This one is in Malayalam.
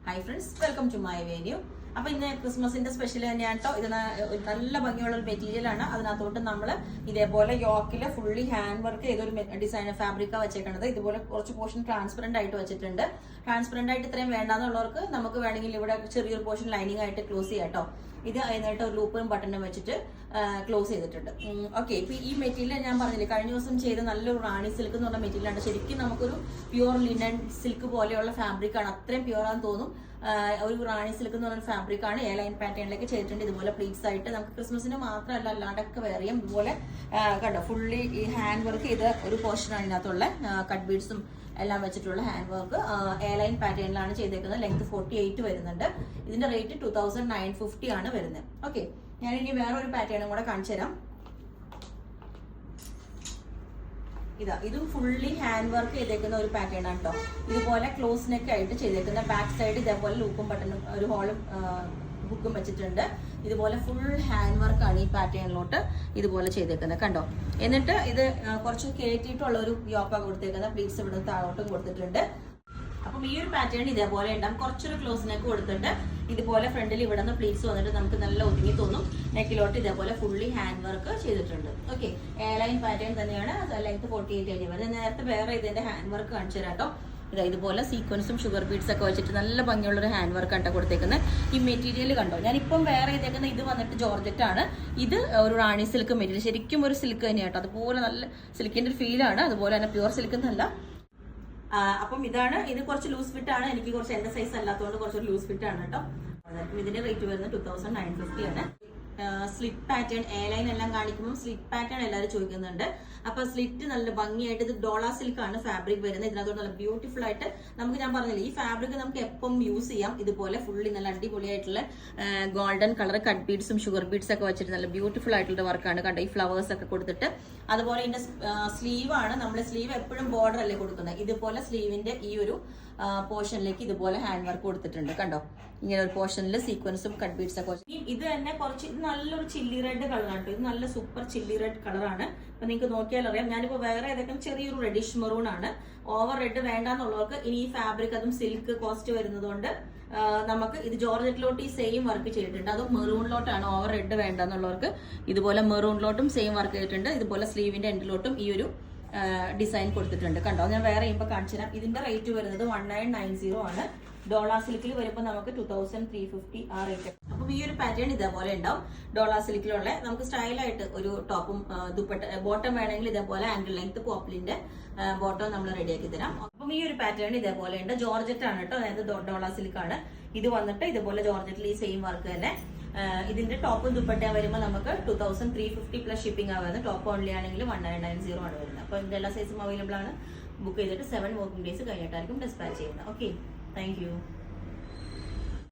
Hi friends, welcome to my venue. അപ്പോൾ ഇന്ന് ക്രിസ്മസിന്റെ സ്പെഷ്യൽ തന്നെയാണ് കേട്ടോ. ഇത് നല്ല ഭംഗിയുള്ള ഒരു മെറ്റീരിയൽ ആണ്. അതിനകത്തോട്ട് നമ്മൾ ഇതേപോലെ യോക്കിൽ ഫുള്ളി ഹാൻഡ് വർക്ക് ചെയ്തൊരു ഡിസൈൻ ഫാബ്രിക്കാണ് വെച്ചേക്കുന്നത്. ഇതുപോലെ കുറച്ച് പോർഷൻ ട്രാൻസ്പെറന്റ് ആയിട്ട് വെച്ചിട്ടുണ്ട്. ട്രാൻസ്പെറന്റ് ആയിട്ട് ഇത്രയും വേണ്ടാന്നുള്ളവർക്ക് നമുക്ക് വേണമെങ്കിൽ ഇവിടെ ചെറിയൊരു പോർഷൻ ലൈനിങ് ആയിട്ട് ക്ലോസ് ചെയ്യാം കേട്ടോ. ഇത് അതിനായിട്ട് ഒരു ലൂപ്പും ബട്ടണും വെച്ചിട്ട് ക്ലോസ് ചെയ്തിട്ടുണ്ട്. ഓക്കെ, ഇപ്പൊ ഈ മെറ്റീരിയൽ ഞാൻ പറഞ്ഞില്ലേ, കഴിഞ്ഞ ദിവസം ചെയ്ത നല്ലൊരു റാണി സിൽക്ക് എന്ന് പറഞ്ഞ മെറ്റീരിയലാണ്. ശരിക്കും നമുക്കൊരു പ്യുവർ ലിനൻ സിൽക്ക് പോലെയുള്ള ഫാബ്രിക് ആണ്. അത്രയും പ്യുവർ ആണെന്ന് തോന്നും. ഒരു റാണി സിൽക്ക് എന്ന് പറഞ്ഞ ഫാബ്രിക് ആണ്. എ ലൈൻ പാറ്റേണിലേക്ക് ചെയ്തിട്ടുണ്ട്. ഇതുപോലെ പ്ലീറ്റ്സ് ആയിട്ട് നമുക്ക് ക്രിസ്മസിന് മാത്രമല്ല അല്ലാണ്ടൊക്കെ വേറെ ചെയ്യാം. ഇതുപോലെ കണ്ടോ, ഫുള്ളി ഈ ഹാൻഡ് വർക്ക് ചെയ്ത ഒരു പോർഷനാണ് ഇതിനകത്തുള്ള കട്ട് ബീഡ്സും എല്ലാം വെച്ചിട്ടുള്ള ഹാൻഡ് വർക്ക്. എ ലൈൻ പാറ്റേണിലാണ് ചെയ്തേക്കുന്നത്. ലെങ്ത് 48 വരുന്നുണ്ട്. ഇതിന്റെ റേറ്റ് 2950 ആണ് വരുന്നത്. ഓക്കെ, ഞാൻ ഇനി വേറെ ഒരു പാറ്റേണും കൂടെ കാണിച്ചു തരാം. ഇതും ഫുള്ളി ഹാൻഡ് വർക്ക് ചെയ്തേക്കുന്ന ഒരു പാറ്റേൺ ആണ് കേട്ടോ. ഇതുപോലെ ക്ലോസ് നെക്ക് ആയിട്ട് ചെയ്തേക്കുന്ന ബാക്ക് സൈഡ് ഇതേപോലെ ലൂപ്പും ബട്ടണും ഒരു ഹോളും ഹുക്കും വെച്ചിട്ടുണ്ട്. ഇതുപോലെ ഫുൾ ഹാൻഡ് വർക്ക് ആണ് ഈ പാറ്റേണിലോട്ട് ഇതുപോലെ ചെയ്തേക്കുന്നത് കണ്ടോ. എന്നിട്ട് ഇത് കുറച്ച് കയറ്റിയിട്ടുള്ള ഒരു യോക്ക കൊടുത്തേക്കുന്ന പ്ലീറ്റ്സ് ഇവിടെ താഴോട്ടും കൊടുത്തിട്ടുണ്ട്. അപ്പം ഈ ഒരു പാറ്റേൺ ഇതേപോലെ ഉണ്ടാകും. കുറച്ചൊരു ക്ലോസ് നെക്ക് കൊടുത്തിട്ട് ഇതുപോലെ ഫ്രണ്ടിൽ ഇവിടെ നിന്ന് പ്ലീറ്റ്സ് വന്നിട്ട് നമുക്ക് നല്ല ഒതുങ്ങി തോന്നും. നെക്കിലോട്ട് ഇതേപോലെ ഫുള്ളി ഹാൻഡ് വർക്ക് ചെയ്തിട്ടുണ്ട്. ഓക്കെ, എ ലൈൻ പാറ്റേൺ തന്നെയാണ്. ലെങ്ത് 48 കഴിഞ്ഞ് വരുന്നത്. നേരത്തെ വേറെ ഇതിന്റെ ഹാൻഡ് വർക്ക് കാണിച്ചു തരാം കേട്ടോ. ഇതുപോലെ സീക്വൻസും ഷുഗർ ബീഡ്സ് ഒക്കെ വെച്ചിട്ട് നല്ല ഭംഗിയുള്ള ഒരു ഹാൻഡ് വർക്ക് ആണ് കൊടുത്തേക്കുന്നത്. ഈ മെറ്റീരിയൽ കണ്ടോ, ഞാനിപ്പം വേറെ ചെയ്തേക്കുന്ന ഇത് വന്നിട്ട് ജോർജറ്റ് ആണ്. ഇത് ഒരു റാണി സിൽക്ക് മെറ്റീരിയൽ, ശരിക്കും ഒരു സിൽക്ക് തന്നെയാണ് കേട്ടോ. അതുപോലെ നല്ല സിൽക്കിന്റെ ഒരു ഫീലാണ്. അതുപോലെ തന്നെ പ്യുവർ സിൽക്ക് എന്നല്ല. അപ്പം ഇത് കുറച്ച് ലൂസ് ഫിറ്റ് ആണ്. എനിക്ക് കുറച്ച് എന്റെ സൈസ് അല്ലാത്തതുകൊണ്ട് കുറച്ച് ലൂസ് ഫിറ്റ് ആണ് കേട്ടോ. ഇതിന്റെ റേറ്റ് വരുന്നത് 2950 ആണ്. സ്ലിറ്റ് പാറ്റേൺ എ ലൈൻ എല്ലാം കാണിക്കുമ്പോൾ സ്ലിറ്റ് പാറ്റേൺ എല്ലാവരും ചോദിക്കുന്നുണ്ട്. അപ്പൊ സ്ലിറ്റ് നല്ല ഭംഗിയായിട്ട്, ഇത് ഡോള സിൽക്ക് ആണ് ഫാബ്രിക് വരുന്നത്. ഇതിനകത്തോട് നല്ല ബ്യൂട്ടിഫുൾ ആയിട്ട് നമുക്ക്, ഞാൻ പറഞ്ഞില്ലേ, ഈ ഫാബ്രിക് നമുക്ക് എപ്പം യൂസ് ചെയ്യാം. ഇതുപോലെ ഫുള്ളി നല്ല അടിപൊളിയായിട്ടുള്ള ഗോൾഡൻ കളർ കട്ട് ബീഡ്സും ഷുഗർ ബീഡ്സ് ഒക്കെ വെച്ചിട്ട് നല്ല ബ്യൂട്ടിഫുൾ ആയിട്ടുള്ള വർക്കാണ് കണ്ടോ. ഈ ഫ്ലവേഴ്സ് ഒക്കെ കൊടുത്തിട്ട്, അതുപോലെ ഇതിന്റെ സ്ലീവ് ആണ്. നമ്മൾ സ്ലീവ് എപ്പോഴും ബോർഡർ അല്ലേ കൊടുക്കുന്നത്. ഇതുപോലെ സ്ലീവിന്റെ ഈ ഒരു പോർഷനിലേക്ക് ഇതുപോലെ ഹാൻഡ് വർക്ക് കൊടുത്തിട്ടുണ്ട് കണ്ടോ. ഇങ്ങനെ ഒരു പോർഷനിൽ സീക്വൻസും കട്ട് ബീഡ്സ് ഒക്കെ. ഇത് തന്നെ കുറച്ച് നല്ലൊരു ചില്ലി റെഡ് കളറാണ്. ഇത് നല്ല സൂപ്പർ ചില്ലി റെഡ് കളറാണ്. അപ്പൊ നിങ്ങൾക്ക് നോക്കിയാൽ അറിയാം. ഞാനിപ്പോ വേറെ ഏതൊക്കെ ചെറിയൊരു റെഡിഷ് മെറൂൺ ആണ്. ഓവർ റെഡ് വേണ്ടാന്നുള്ളവർക്ക് ഇനി ഈ ഫാബ്രിക് അതും സിൽക്ക് കോസ്റ്റ് വരുന്നതുകൊണ്ട് നമുക്ക് ഇത് ജോർജറ്റിലോട്ട് ഈ സെയിം വർക്ക് ചെയ്തിട്ടുണ്ട്. അതും മെറൂണിലോട്ടാണ്. ഓവർ റെഡ് വേണ്ടെന്നുള്ളവർക്ക് ഇതുപോലെ മെറൂണിലോട്ടും സെയിം വർക്ക് ചെയ്തിട്ടുണ്ട്. ഇതുപോലെ സ്ലീവിന്റെ എൻഡിലോട്ടും ഈ ഒരു ഡിസൈൻ കൊടുത്തിട്ടുണ്ട് കണ്ടോ. ഞാൻ വേറെ ചെയ്യുമ്പോൾ കാണിച്ചു തരാം. ഇതിന്റെ റേറ്റ് വരുന്നത് 1990 ആണ്. ഡോള സിൽക്കിൽ വരുമ്പോൾ നമുക്ക് 2350 ആ റേറ്റ്. അപ്പം ഈ ഒരു പാറ്റേൺ ഇതേപോലെ ഉണ്ടാവും. ഡോള സിൽക്കിലുള്ള നമുക്ക് സ്റ്റൈലായിട്ട് ഒരു ടോപ്പും ദുപ്പട്ട ബോട്ടം വേണമെങ്കിൽ ഇതേപോലെ ആംഗിൾ ലെങ്ത് പോപ്പിലിന്റെ ബോട്ടം നമ്മൾ റെഡിയാക്കി തരാം. അപ്പം ഈ ഒരു പാറ്റേൺ ഇതേപോലെ ഉണ്ട്. ജോർജറ്റ് ആണ് കേട്ടോ, അതായത് ഡോള സിൽക്കാണ്. ഇത് വന്നിട്ട് ഇതുപോലെ ജോർജറ്റിൽ ഈ സെയിം വർക്ക് തന്നെ. ഇതിന്റെ ടോപ്പും ദുപ്പട്ടയും വരുമ്പോൾ നമുക്ക് 2350 പ്ലസ് ഷിപ്പിംഗ് ആ വരുന്നത്. ടോപ്പ് ഓൺലി ആണെങ്കിൽ 1990 ആണ് വരുന്നത്. അപ്പോൾ ഇതിന്റെ എല്ലാ സൈസും അവൈലബിൾ ആണ്. ബുക്ക് ചെയ്തിട്ട് 7 വർക്കിംഗ് ഡേയ്സ് കഴിഞ്ഞിട്ടായിരിക്കും ഡിസ്പാച്ച് ചെയ്യുന്നത്. Okay, thank you.